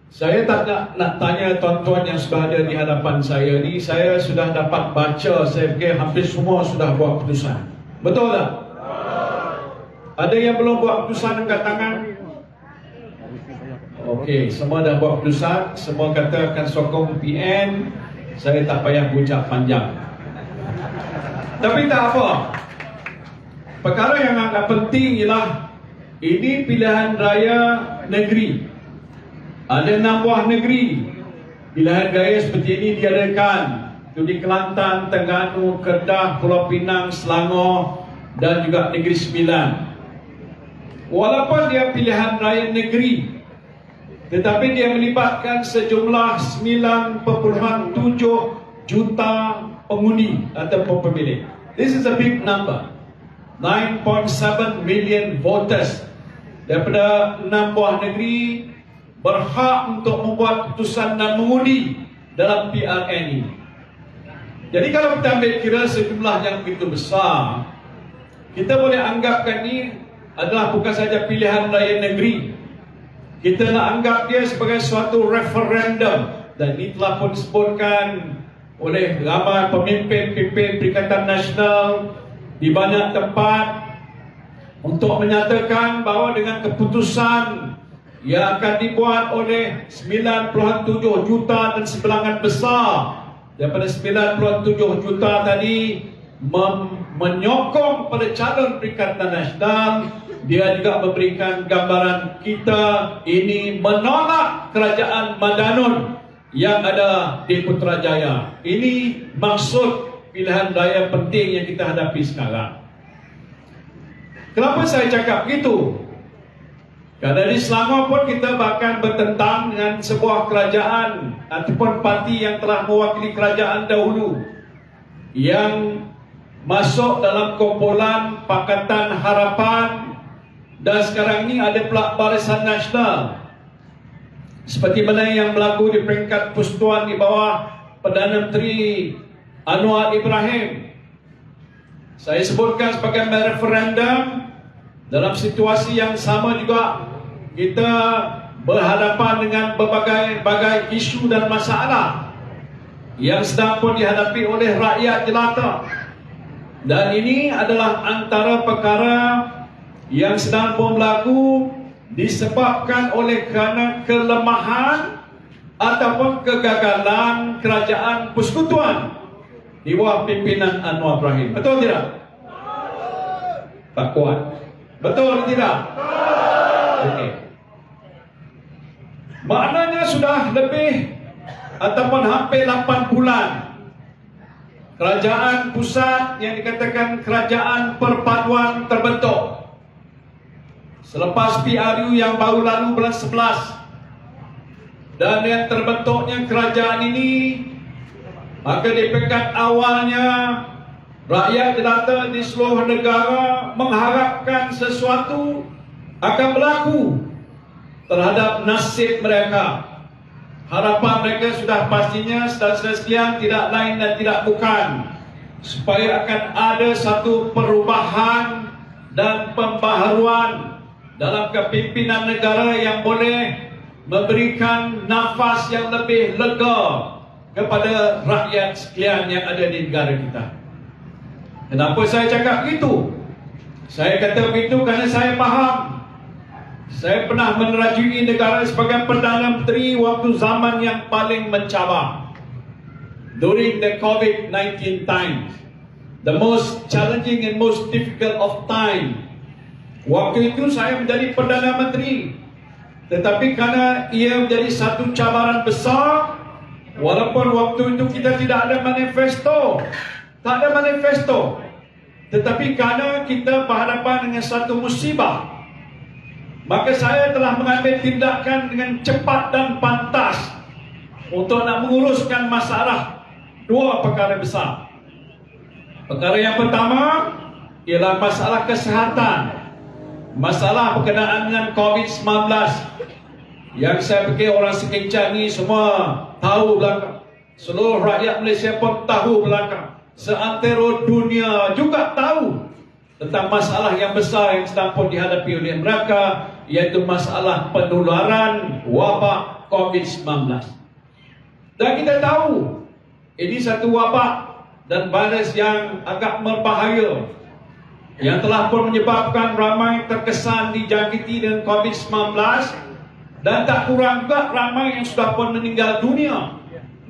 Saya tak nak tanya tuan-tuan yang sudah ada di hadapan saya ni. Saya sudah dapat baca, saya fikir hampir semua sudah buat keputusan. Betul tak? Ada yang belum buat keputusan angkat tangan? Okey, semua dah buat keputusan. Semua kata akan sokong PN. Saya tak payah ucap panjang. Tapi tak apa. Perkara yang agak penting ialah ini pilihan raya negeri. Ada 6 buah negeri pilihan raya seperti ini diadakan, itu di Kelantan, Terengganu, Kedah, Pulau Pinang, Selangor dan juga Negeri Sembilan. Walaupun dia pilihan raya negeri, tetapi dia melibatkan sejumlah 9.7 juta pengundi ataupun pemilih. This is a big number. 9.7 million voters daripada 6 buah negeri berhak untuk membuat keputusan dan mengundi dalam PRN ini. Jadi kalau kita ambil kira sejumlah yang begitu besar, kita boleh anggapkan ini adalah bukan saja pilihan raya negeri. Kita nak anggap dia sebagai suatu referendum, dan ini telah pun disebutkan oleh ramai pemimpin-pemimpin Perikatan Nasional di banyak tempat untuk menyatakan bahawa dengan keputusan yang akan dibuat oleh 9.7 juta dan sebilangan besar daripada 97 juta tadi menyokong pada calon Perikatan Nasional, dia juga memberikan gambaran kita ini menolak kerajaan Madanun yang ada di Putrajaya. Ini maksud pilihan raya penting yang kita hadapi sekarang. Kenapa saya cakap begitu? Kerana di Selangor pun kita bahkan bertentang dengan sebuah kerajaan ataupun parti yang telah mewakili kerajaan dahulu yang masuk dalam kumpulan Pakatan Harapan, dan sekarang ini ada pula Barisan Nasional, seperti mana yang berlaku di peringkat persekutuan di bawah Perdana Menteri Anwar Ibrahim. Saya sebutkan sebagai referendum. Dalam situasi yang sama juga kita berhadapan dengan berbagai isu dan masalah yang sedang pun dihadapi oleh rakyat jelata. Dan ini adalah antara perkara yang sedang pun berlaku disebabkan oleh kerana kelemahan ataupun kegagalan kerajaan persekutuan di bawah pimpinan Anwar Ibrahim. Betul tidak? Tak kuat. Betul tidak? Okey. Maknanya sudah lebih ataupun hampir 8 bulan kerajaan pusat yang dikatakan kerajaan perpaduan terbentuk. Selepas PRU yang baru lalu bulan 11, dan yang terbentuknya kerajaan ini, maka di peringkat awalnya rakyat jelata di seluruh negara mengharapkan sesuatu akan berlaku terhadap nasib mereka. Harapan mereka sudah pastinya sekian tidak lain dan tidak bukan supaya akan ada satu perubahan dan pembaharuan dalam kepimpinan negara yang boleh memberikan nafas yang lebih lega kepada rakyat sekalian yang ada di negara kita. Kenapa saya cakap begitu? Saya kata begitu kerana saya faham. Saya pernah menerajui negara sebagai Perdana Menteri waktu zaman yang paling mencabar. During the COVID-19 times, the most challenging and most difficult of time. Waktu itu saya menjadi Perdana Menteri. Tetapi kerana ia menjadi satu cabaran besar, walaupun waktu itu kita tidak ada manifesto. Tak ada manifesto. Tetapi kerana kita berhadapan dengan satu musibah, maka saya telah mengambil tindakan dengan cepat dan pantas untuk nak menguruskan masalah dua perkara besar. Perkara yang pertama ialah masalah kesihatan, masalah berkenaan dengan COVID-19 yang saya fikir orang sekejap ni semua tahu belakang. Seluruh rakyat Malaysia pun tahu belakang. Seantero dunia juga tahu tentang masalah yang besar yang sedang pun dihadapi oleh mereka, iaitu masalah penularan wabak COVID-19. Dan kita tahu ini satu wabak dan virus yang agak berbahaya yang telah pun menyebabkan ramai terkesan dijangkiti dengan COVID-19 dan tak kurang juga ramai yang sudah pun meninggal dunia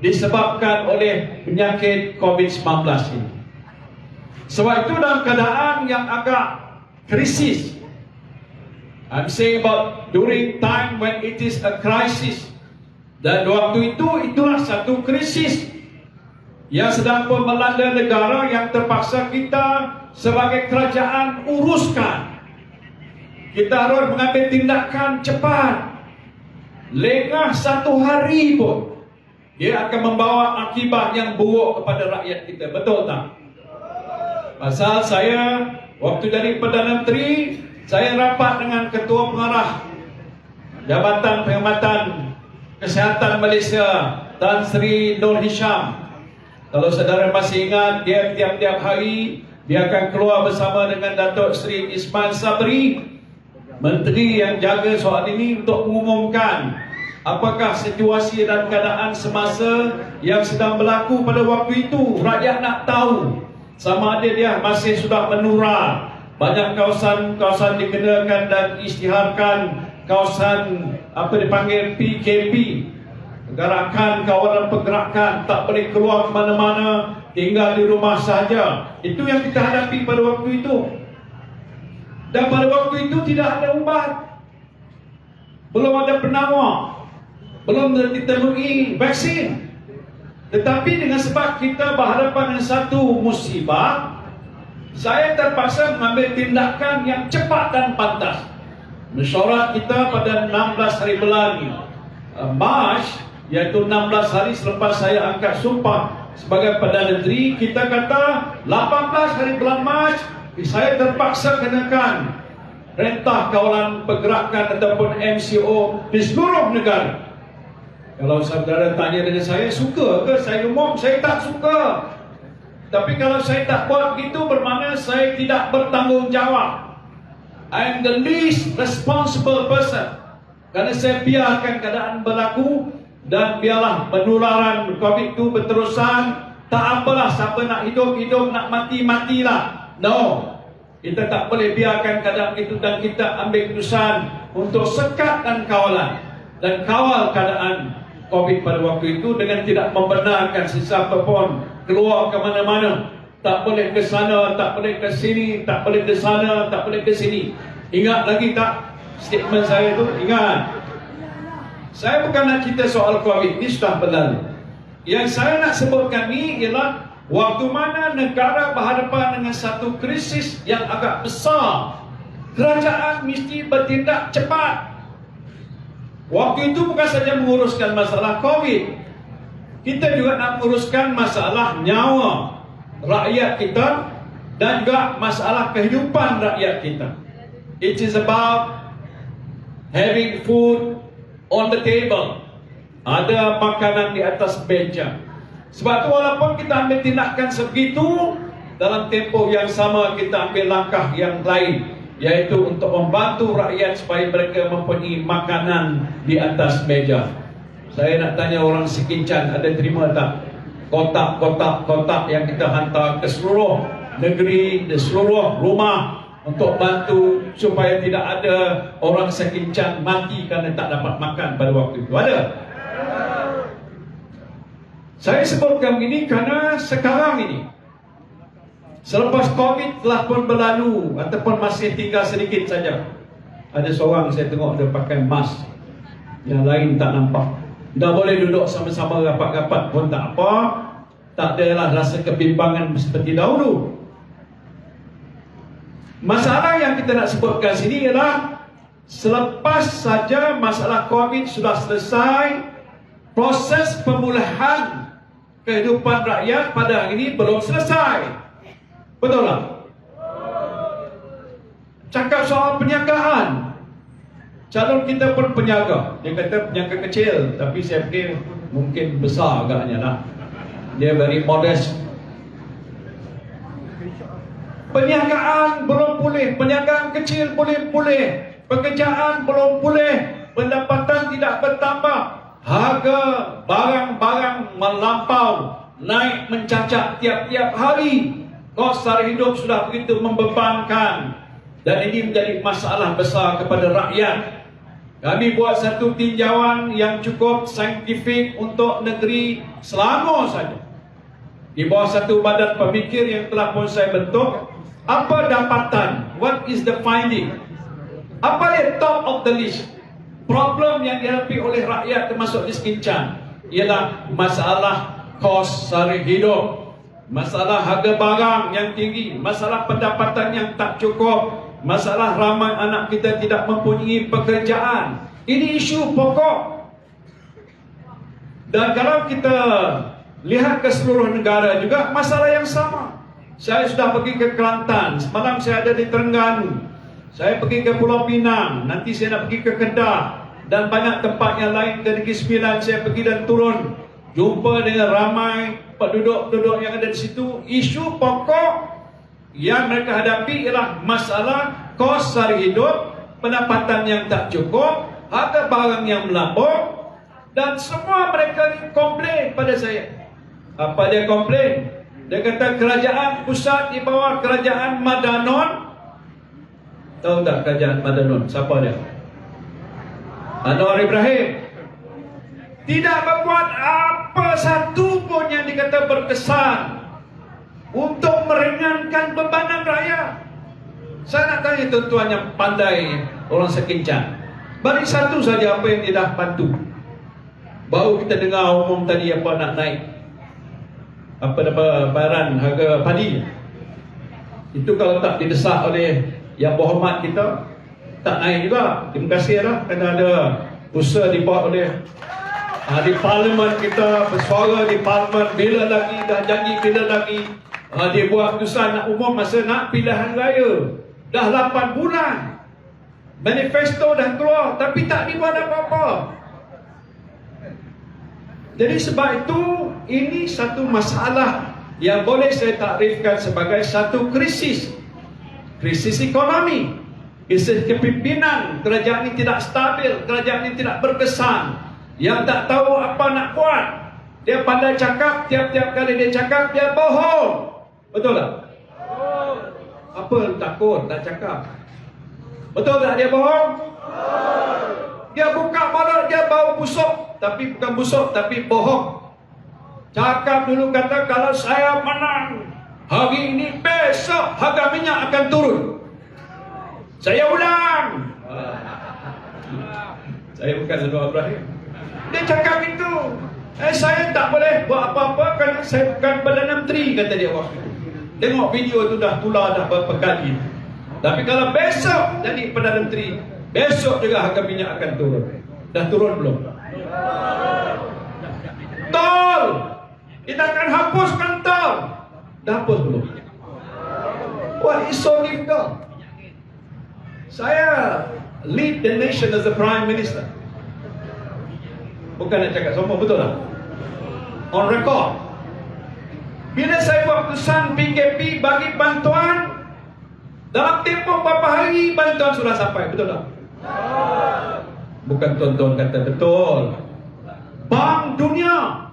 disebabkan oleh penyakit COVID-19 ini. Sebab itu dalam keadaan yang agak krisis, I'm saying about during time when it is a crisis, dan waktu itu itulah satu krisis yang sedang pun melanda negara yang terpaksa kita sebagai kerajaan uruskan. Kita harus mengambil tindakan cepat. Lengah satu hari pun dia akan membawa akibat yang buruk kepada rakyat kita. Betul tak? Pasal saya waktu jadi Perdana Menteri, saya rapat dengan Ketua Pengarah Jabatan Perkhidmatan Kesihatan Malaysia, Tan Sri Nur Hisham. Kalau saudara masih ingat, dia tiap-tiap hari dia akan keluar bersama dengan Datuk Seri Ismail Sabri, Menteri yang jaga soal ini, untuk mengumumkan apakah situasi dan keadaan semasa yang sedang berlaku pada waktu itu. Rakyat nak tahu sama ada dia masih sudah menular. Banyak kawasan-kawasan dikenakan dan isytiharkan kawasan apa dipanggil PKP, Gerakan Kawalan Pergerakan, tak boleh keluar ke mana-mana, tinggal di rumah saja. Itu yang kita hadapi pada waktu itu. Dan pada waktu itu tidak ada ubat, belum ada penawar, belum ditemui vaksin. Tetapi dengan sebab kita berhadapan dengan satu musibah, saya terpaksa mengambil tindakan yang cepat dan pantas. Mesyuarat kita pada 16 hari bulan Mac, iaitu 16 hari selepas saya angkat sumpah sebagai Perdana Menteri, kita kata 18 hari bulan Mac saya terpaksa kenakan Rentah Kawalan Pergerakan ataupun MCO di seluruh negara. Kalau saudara tanya dengan saya, suka ke saya umum? Saya tak suka. Tapi kalau saya tak buat begitu, bermakna saya tidak bertanggungjawab. I am the least responsible person. Kerana saya biarkan keadaan berlaku dan biarlah penularan COVID itu berterusan. Tak apalah, siapa nak hidup-hidup, nak mati-matilah. No, kita tak boleh biarkan keadaan itu, dan kita ambil keputusan untuk sekat dan kawalan dan kawal keadaan COVID pada waktu itu dengan tidak membenarkan sesiapa pun keluar ke mana-mana. Tak boleh ke sana, tak boleh ke sini, tak boleh ke sana, tak boleh ke sini. Ingat lagi tak statement saya tu? Ingat. Saya bukan nak cerita soal COVID, ini sudah berlalu. Yang saya nak sebutkan ni ialah waktu mana negara berhadapan dengan satu krisis yang agak besar, kerajaan mesti bertindak cepat. Waktu itu bukan saja menguruskan masalah COVID, kita juga nak menguruskan masalah nyawa rakyat kita dan juga masalah kehidupan rakyat kita. It is about having food on the table. Ada makanan di atas meja. Sebab itu walaupun kita ambil tindakan sebegitu, dalam tempoh yang sama kita ambil langkah yang lain, yaitu untuk membantu rakyat supaya mereka mempunyai makanan di atas meja. Saya nak tanya orang Sekincan, ada terima tak kotak-kotak yang kita hantar ke seluruh negeri, di seluruh rumah untuk bantu supaya tidak ada orang Sekincan mati kerana tak dapat makan pada waktu itu? Ada? Saya sebutkan ini kerana sekarang ini, selepas COVID telah pun berlalu ataupun masih tinggal sedikit saja, ada seorang saya tengok dia pakai mask, yang lain tak nampak. Dah boleh duduk sama-sama rapat-rapat pun tak apa, tak adalah rasa kebimbangan seperti dahulu. Masalah yang kita nak sebutkan sini ialah selepas saja masalah COVID sudah selesai, proses pemulihan kehidupan rakyat pada hari ini belum selesai. Betul tak? Cakap soal penyagaan, calon kita pun penyaga. Dia kata penyaga kecil, tapi saya fikir mungkin besar agaknya lah. Dia very modest. Perniagaan belum pulih, perniagaan kecil boleh pulih, pekerjaan belum pulih, pendapatan tidak bertambah. harga barang-barang melampau, naik mencacak tiap-tiap hari. Kos sara hidup sudah begitu membebankan, dan ini menjadi masalah besar kepada rakyat. Kami buat satu tinjauan yang cukup saintifik untuk negeri Selangor saja. Di bawah satu badan pemikir yang telah pun saya bentuk. Apa dapatan? What is the finding? Apa yang top of the list? Problem yang dihadapi oleh rakyat termasuk miskincan ialah masalah kos sara hidup, masalah harga barang yang tinggi, masalah pendapatan yang tak cukup, masalah ramai anak kita tidak mempunyai pekerjaan. Ini isu pokok. Dan kalau kita lihat ke seluruh negara juga masalah yang sama. Saya sudah pergi ke Kelantan, semalam saya ada di Terengganu, saya pergi ke Pulau Pinang, nanti saya nak pergi ke Kedah, dan banyak tempat yang lain. Ke Negeri Sembilan saya pergi dan turun, jumpa dengan ramai penduduk-penduduk yang ada di situ. Isu pokok yang mereka hadapi ialah masalah kos sara hidup, pendapatan yang tak cukup, harga barang yang melampau, dan semua mereka ni komplain pada saya. Apa dia komplain? Dia kata kerajaan pusat di bawah kerajaan Madanon. Tahu tak kerajaan Madanon? Siapa dia? Anwar Ibrahim. Tidak membuat apa satu pun yang dikata berkesan untuk meringankan bebanan rakyat. Saya nak tanya tuan-tuan yang pandai, orang sekincang, bagi satu saja apa yang dia dah bantu. Baru kita dengar umum tadi apa nak naik, apa nama bayaran harga padi. Itu kalau tak didesak oleh yang berhormat kita, tak naik juga. Terima kasih lah kerana ada usaha dibuat oleh di parlimen kita, bersuara di parlimen. Bila lagi, dah janji bila lagi dia buat keputusan nak umum masa nak pilihan raya. Dah 8 bulan manifesto dah keluar, tapi tak dibuat apa-apa. Jadi sebab itu, ini satu masalah yang boleh saya takrifkan sebagai satu krisis. Krisis ekonomi, krisis kepimpinan. Kerajaan ini tidak stabil, kerajaan ini tidak berkesan, yang tak tahu apa nak buat. Dia pandai cakap, tiap-tiap kali dia cakap, dia bohong. Betul tak? Apa takut nak cakap? Betul tak dia bohong? Dia buka mulut, dia bau busuk. Tapi bukan busuk, tapi bohong. Cakap dulu, kata kalau saya menang hari ini, besok harga minyak akan turun. Saya ulang. Saya bukan Anwar Ibrahim. Dia cakap itu. Saya tak boleh buat apa-apa kerana saya bukan Perdana Menteri, kata dia waktu itu. Tengok video itu dah tular dah berapa kali. Tapi kalau besok jadi Perdana Menteri, besok juga harga minyak akan turun. Dah turun belum? Tol, kita akan hapuskan tol. Dah hapus belum? What is so difficult? Saya lead the nation as the Prime Minister. Bukan nak cakap semua, betul tak? On record. Bila saya buat keputusan PKP bagi bantuan, dalam tempoh beberapa hari bantuan sudah sampai, betul tak? Bukan tuan-tuan kata betul. Bank Dunia,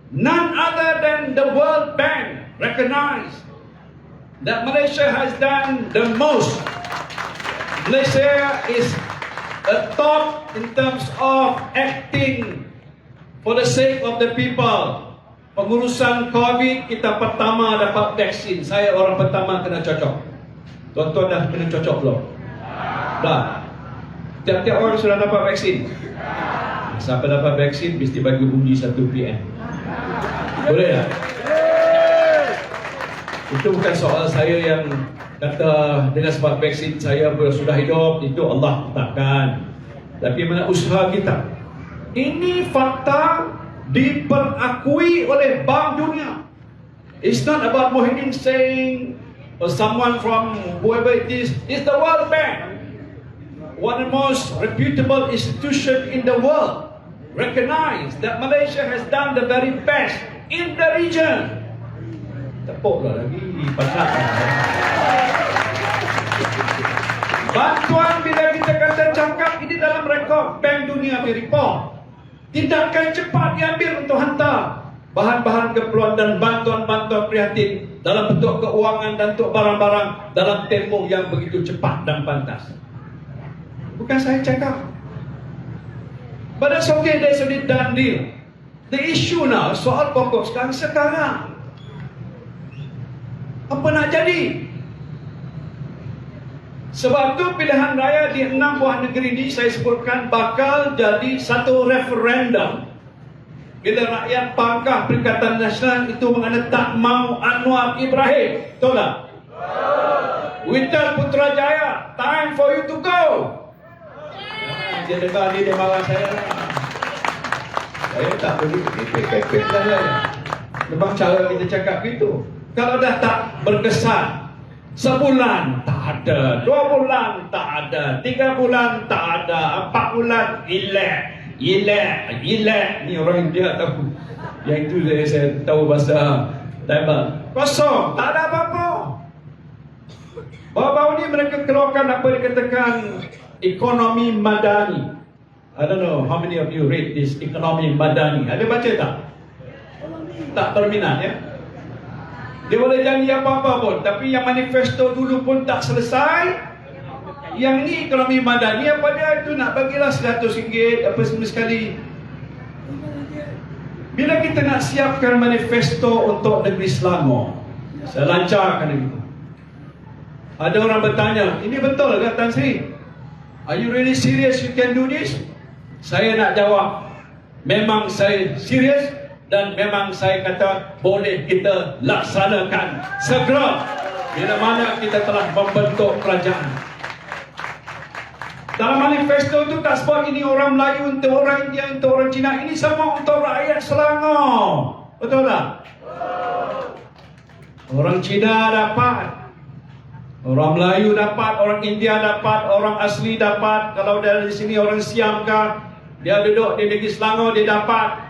none other than the World Bank, recognize that Malaysia has done the most. Malaysia is a top in terms of acting for the sake of the people. Pengurusan COVID, kita pertama dapat vaksin. Saya orang pertama kena cocok. Tuan-tuan dah kena cocok belum? Dah. Tiap-tiap orang sudah dapat vaksin. Siapa dapat vaksin mesti bagi undi 1 PM. Boleh tak? Itu bukan soal saya yang kata dengan sebab vaksin saya sudah hidup. Itu Allah tetapkan. Tapi mana usaha kita. Ini fakta diperakui oleh Bank Dunia. It's not about Muhyiddin saying or someone from whoever it is. It's the World Bank, one of the most reputable institution in the world, recognize that Malaysia has done the very best in the region. Tepuklah lagi, pasal. Bantuan bila kita kata cakap ini dalam rekod Bank Dunia report. Tindakan cepat diambil untuk hantar bahan-bahan keperluan dan bantuan-bantuan prihatin dalam bentuk keuangan dan untuk barang-barang dalam tempoh yang begitu cepat dan pantas. Bukan saya cakap. But that's okay, that's a done deal. The issue now, soal pokok sekarang. Apa nak jadi? Sebab tu pilihan raya di 6 buah negeri ini saya sebutkan bakal jadi satu referendum. Bila rakyat pangkah Perikatan Nasional itu mengenai tak mau Anwar Ibrahim. Betul tak? Witan Putrajaya, time for you to go. Dia dengar dia marah saya lah. Saya tak boleh kepek-kepek lah saya. Memang cara kita cakap gitu. Kalau dah tak berkesan, sebulan tak ada, 2 bulan tak ada, 3 bulan tak ada, 4 bulan Ilek ni orang India tahu. Yang itu saya tahu bahasa Tamil. Kosong, tak ada apa-apa. Baru-baru ni mereka keluarkan apa dikatakan ekonomi madani. I don't know how many of you read this ekonomi madani. Ada baca tak? Tak berminat ya. Dia boleh janji apa-apa pun, tapi yang manifesto dulu pun tak selesai. Yang ni ekonomi madani apa dia itu nak bagilah RM100 apa semua sekali. Bila kita nak siapkan manifesto untuk negeri Selangor, saya lancarkan itu. Ada orang bertanya, ini betul ke Tan Sri? Are you really serious you can do this? Saya nak jawab, memang saya serius dan memang saya kata boleh kita laksanakan segera bila mana kita telah membentuk kerajaan. Dalam manifesto itu tak sebut ini orang Melayu untuk orang India, untuk orang Cina. Ini semua untuk rakyat Selangor. Betul tak? Orang Cina dapat, orang Melayu dapat, orang India dapat, orang asli dapat. Kalau dari sini orang Siam kah, dia duduk di negeri Selangor, dia dapat.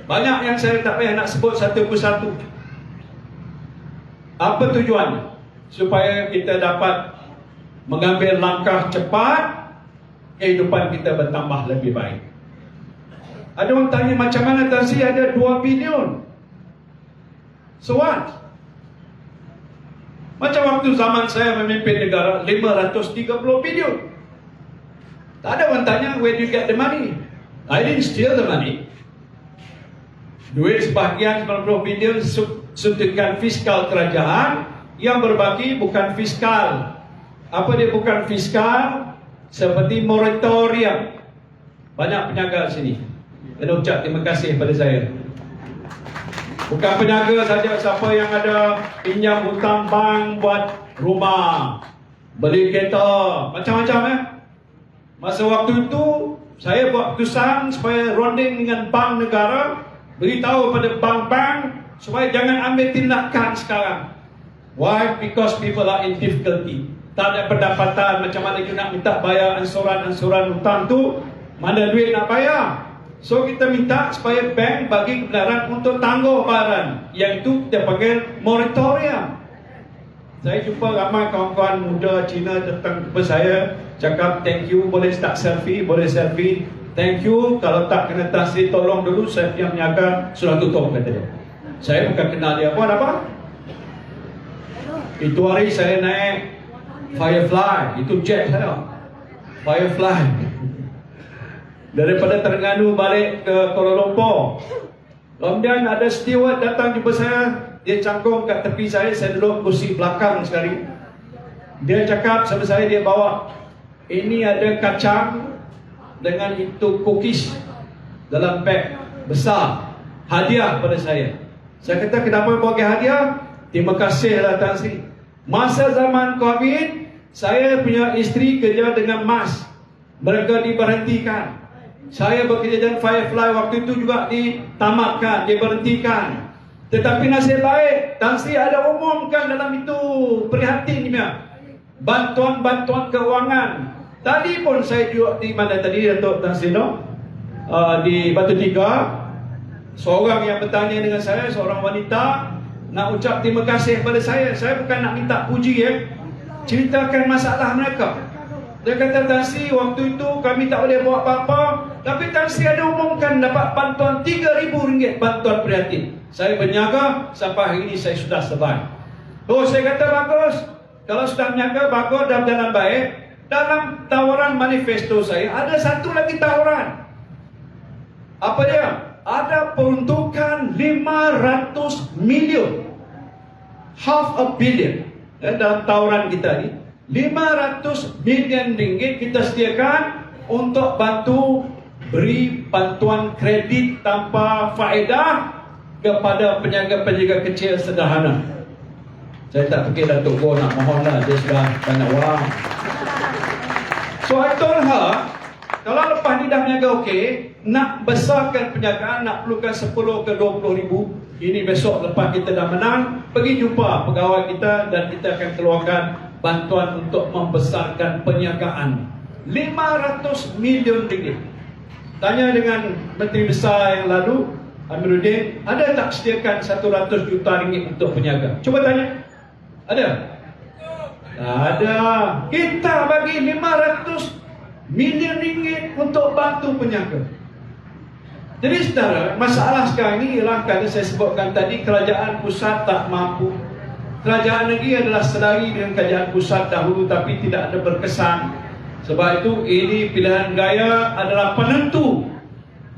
Banyak yang saya tak payah nak sebut satu persatu. Apa tujuan? Supaya kita dapat mengambil langkah cepat, kehidupan kita bertambah lebih baik. Ada orang tanya macam mana Tan Sri ada 2 bilion? So what? Macam waktu zaman saya memimpin negara 530 bilion. Tak ada orang tanya where do you get the money? I didn't steal the money. Duit sebahagian 90 bilion suntikan fiskal kerajaan yang berbagi bukan fiskal. Apa dia bukan fiskal? Seperti moratorium. Banyak penjaga sini kena ucap terima kasih pada saya. Bukan penjaga saja, siapa yang ada pinjam hutang bank buat rumah, beli kereta, macam-macam Masa waktu itu saya buat keputusan supaya ronding dengan bank negara, beritahu pada bank-bank supaya jangan ambil tindakan sekarang. Why? Because people are in difficulty. Tak ada pendapatan, macam mana kita nak minta bayar ansuran-ansuran hutang tu, mana duit nak bayar. So kita minta supaya bank bagi kebenaran untuk tangguh bayaran. Yang itu kita panggil moratorium. Saya jumpa ramai kawan-kawan muda Cina datang kepada saya, cakap thank you, boleh start selfie, boleh selfie. Thank you, kalau tak kena Tan Sri tolong dulu, saya yang menjaga sudah tutup, kata dia. Saya bukan kenal dia pun apa. Itu hari saya naik Firefly, itu jet saya. Firefly. Daripada Terengganu balik ke Kuala Lumpur. Kemudian ada steward datang jumpa saya, dia cangkung kat tepi saya duduk kursi belakang sekali. Dia cakap sama saya, dia bawa, ini ada kacang dengan itu cookies dalam beg besar, hadiah pada saya. Saya kata, kenapa bagi hadiah? Terima kasihlah Tan Sri. Masa zaman Covid, saya punya isteri kerja dengan MAS. Mereka diberhentikan. Saya bekerja dengan Firefly, waktu itu juga ditamatkan, diberhentikan. Tetapi nasib baik, Tan Sri ada umumkan dalam itu prihatinnya. Bantuan-bantuan keuangan. Tadi pun saya juga di mana tadi, Datuk Tan Sri di Batu Tiga. Seorang yang bertanya dengan saya, seorang wanita, nak ucap terima kasih kepada saya. Saya bukan nak minta puji ceritakan masalah mereka. Dia kata, Tan Sri, waktu itu kami tak boleh buat apa-apa, Tapi Tan Sri ada umumkan dapat bantuan RM3,000 bantuan prihatin. Saya berniaga sampai hari ini saya sudah survive. Oh, saya kata bagus. Kalau sudah berniaga bagus dan berjalan baik. Dalam tawaran manifesto saya ada satu lagi tawaran. Apa dia? Ada peruntukan 500 million. $500 million. Dalam tawaran kita ni 500 million ringgit kita sediakan untuk bantu beri bantuan kredit tanpa faedah kepada peniaga-peniaga kecil sederhana. Saya tak fikir Datuk Goh nak mohon lah, dia sudah banyak wang. So I told her, kalau lepas ni dah berniaga okey, nak besarkan perniagaan, nak perlukan 10 ke 20 ribu. Ini besok lepas kita dah menang, pergi jumpa pegawai kita dan kita akan keluarkan bantuan untuk membesarkan perniagaan. 500 million ringgit. Tanya dengan Menteri Besar yang lalu, Amiruddin, ada tak sediakan 100 juta ringgit untuk peniaga? Cuba tanya. Ada? Ada. Kita bagi 500 million ringgit untuk bantu peniaga. Jadi saudara, masalah sekarang ini ialah kerana saya sebutkan tadi, kerajaan pusat tak mampu. Kerajaan negeri adalah sedari dengan kerajaan pusat dahulu tapi tidak ada berkesan. Sebab itu ini pilihan gaya adalah penentu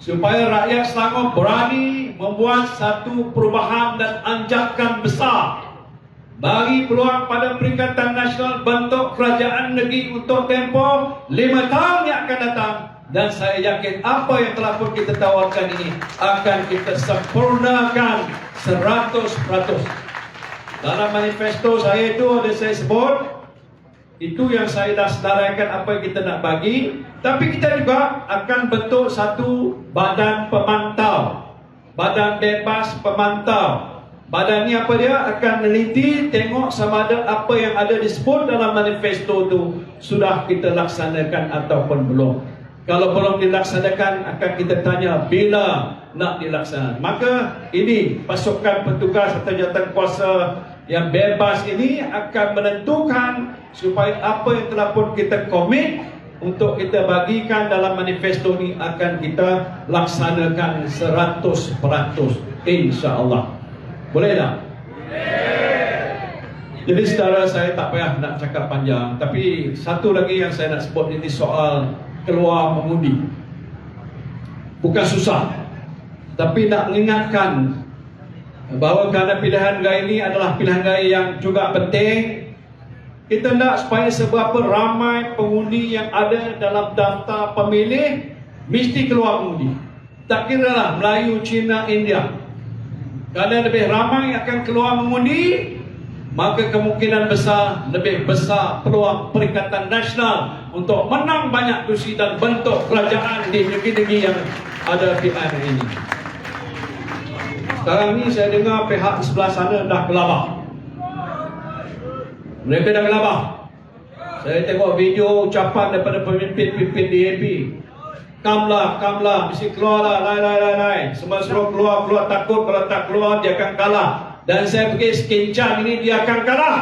supaya rakyat Selangor berani membuat satu perubahan dan anjakan besar. Bagi peluang pada Perikatan Nasional bentuk kerajaan negeri untuk tempoh 5 tahun yang akan datang. Dan saya yakin apa yang telah pun kita tawarkan ini akan kita sempurnakan 100%. Dalam manifesto saya itu ada saya sebut, itu yang saya dah sedarakan apa yang kita nak bagi. Tapi kita juga akan bentuk satu badan pemantau, badan bebas pemantau. Badan ni apa dia? Akan meneliti, tengok sama ada apa yang ada disebut dalam manifesto itu sudah kita laksanakan ataupun belum. Kalau belum dilaksanakan, akan kita tanya bila nak dilaksanakan. Maka ini pasukan petugas atau jawatan kuasa yang bebas ini akan menentukan supaya apa yang telah pun kita komit untuk kita bagikan dalam manifesto ini akan kita laksanakan 100%, insya-Allah. Boleh tak? Jadi saudara, saya tak payah nak cakap panjang. Tapi satu lagi yang saya nak sebut ini soal keluar mengundi. Bukan susah, tapi nak mengingatkan bahawa kerana pilihan gaya ini adalah pilihan gaya yang juga penting. Kita nak supaya seberapa ramai pengundi yang ada dalam daftar pemilih mesti keluar mengundi. Tak kira lah Melayu, Cina, India. Kalau lebih ramai akan keluar mengundi, maka kemungkinan besar, lebih besar peluang Perikatan Nasional untuk menang banyak kursi dan bentuk kerajaan di negeri-negeri yang ada di area ini. Sekarang ni saya dengar pihak sebelah sana dah gelabah. Mereka dah gelabah. Saya tengok video ucapan daripada pemimpin-pemimpin DAP. Kamlah, mesti keluarlah, lai. Semua suruh keluar, takut kalau tak keluar dia akan kalah. Dan saya pergi sekincang ini dia akan kalah.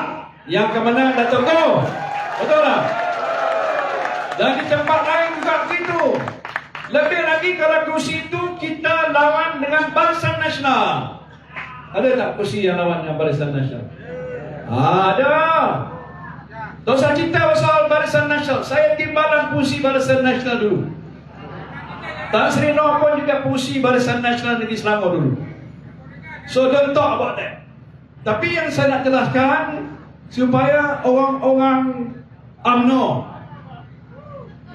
Yang akan menang Datuk Goh. Betul tak? Dan di tempat lain juga begitu. Lebih lagi kalau kursi itu kita lawan dengan Barisan Nasional. Ada tak kursi yang lawan dengan Barisan Nasional? Ada. Tak usah cerita pasal Barisan Nasional. Saya timbalan kursi Barisan Nasional dulu. Tan Sri Noh pun juga kursi Barisan Nasional Negeri Selangor dulu. So don't talk about that. Tapi yang saya nak jelaskan supaya orang-orang UMNO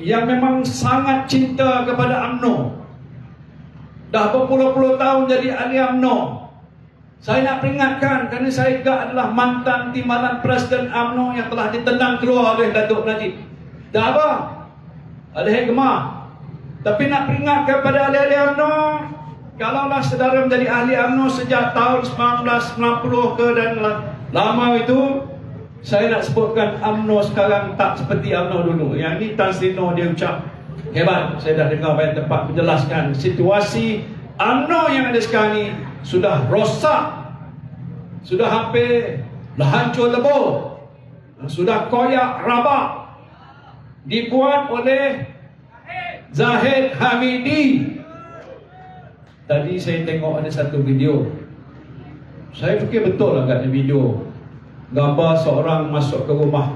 yang memang sangat cinta kepada UMNO, dah berpuluh-puluh tahun jadi ahli UMNO, saya nak peringatkan kerana saya juga adalah mantan timbalan Presiden UMNO yang telah ditendang keluar oleh Datuk Najib. Dah apa? Ada hikmah. Tapi nak peringat kepada ahli-ahli UMNO, kalaulah saudara menjadi ahli UMNO sejak tahun 1990 ke dan lama itu, saya nak sebutkan UMNO sekarang tak seperti UMNO dulu. Yang ni Tan Sri Noh dia ucap hebat. Saya dah dengar banyak tempat menjelaskan situasi UMNO yang ada sekarang ni sudah rosak, sudah hampir hancur lebur, sudah koyak rabak, dibuat oleh Zahid Hamidi. Tadi saya tengok ada satu video. Saya fikir betul agaknya video. Gambar seorang masuk ke rumah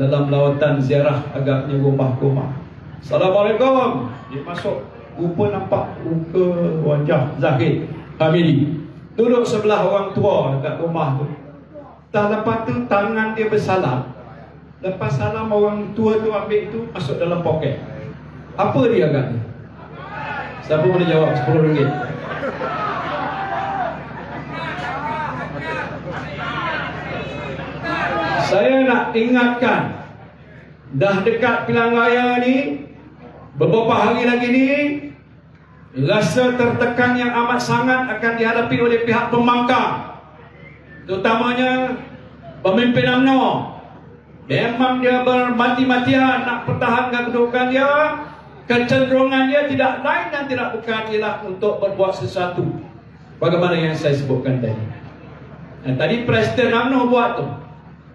dalam lawatan ziarah, agaknya rumah-rumah. Assalamualaikum. Dia masuk, rupa nampak muka wajah Zahid Hamidi. Duduk sebelah orang tua dekat rumah tu. Tak lepas tu tangan dia bersalam. Lepas salam orang tua tu ambil itu masuk dalam poket. Apa dia agaknya? Siapa boleh jawab? RM10. Saya nak ingatkan, dah dekat pilihan raya ni, beberapa hari lagi ni, rasa tertekan yang amat sangat akan dihadapi oleh pihak pembangkang, terutamanya pemimpin UMNO. Memang dia bermati-matian nak pertahankan kedudukan dia. Kecenderungan dia tidak lain dan tidak bukan ialah untuk berbuat sesuatu bagaimana yang saya sebutkan tadi. Dan tadi Presiden UMNO buat tu,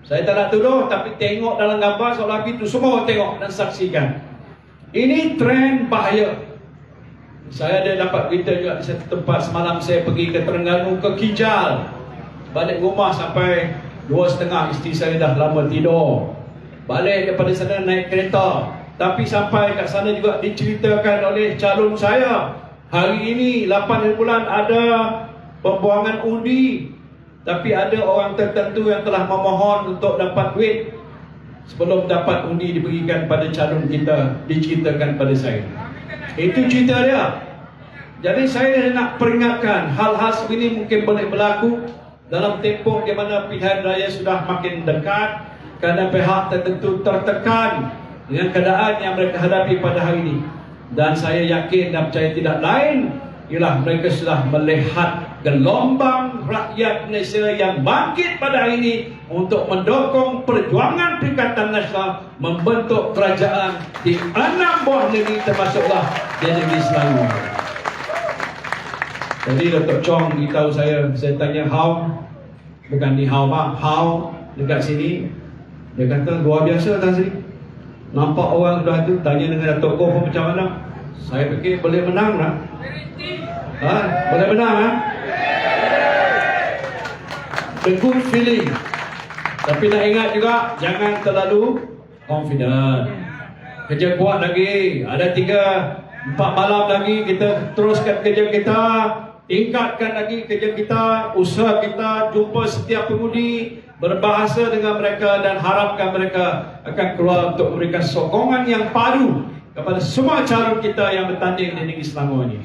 saya tak nak tuduh, tapi tengok dalam gambar seolah itu semua tengok dan saksikan. Ini trend bahaya. Saya ada dapat berita juga di satu tempat semalam. Saya pergi ke Terengganu, ke Kijal. Balik rumah sampai 2:30, isteri saya dah lama tidur. Balik daripada sana naik kereta. Tapi sampai kat sana juga diceritakan oleh calon saya, hari ini 8 bulan ada pembuangan undi. Tapi ada orang tertentu yang telah memohon untuk dapat duit sebelum dapat undi diberikan pada calon kita, diceritakan pada saya. Itu cerita dia. Jadi saya nak peringatkan, hal-hal seperti ini mungkin boleh berlaku dalam tempoh di mana pilihan raya sudah makin dekat, kerana pihak tertentu tertekan dengan keadaan yang mereka hadapi pada hari ini. Dan saya yakin dan percaya tidak lain ialah mereka sudah melihat gelombang rakyat Malaysia yang bangkit pada hari ini untuk mendukung perjuangan Perikatan Nasional membentuk kerajaan di 6 buah negeri, termasuklah di negeri Selangor. Jadi Dr. Chong beritahu saya tanya how, bukan ni how pak, how dekat sini. Dia kata luar biasa atas sini. Nampak orang dah tu tanya dengan Datuk Goh macam mana. Saya fikir boleh menang lah. Boleh menang lah. The good feeling. Tapi nak ingat juga, jangan terlalu confident. Kerja kuat lagi. Ada 3-4 malam lagi kita teruskan kerja kita. Tingkatkan lagi kerja kita, usaha kita, jumpa setiap pengundi, berbahasa dengan mereka dan harapkan mereka akan keluar untuk memberikan sokongan yang padu kepada semua calon kita yang bertanding di negeri Selangor ini.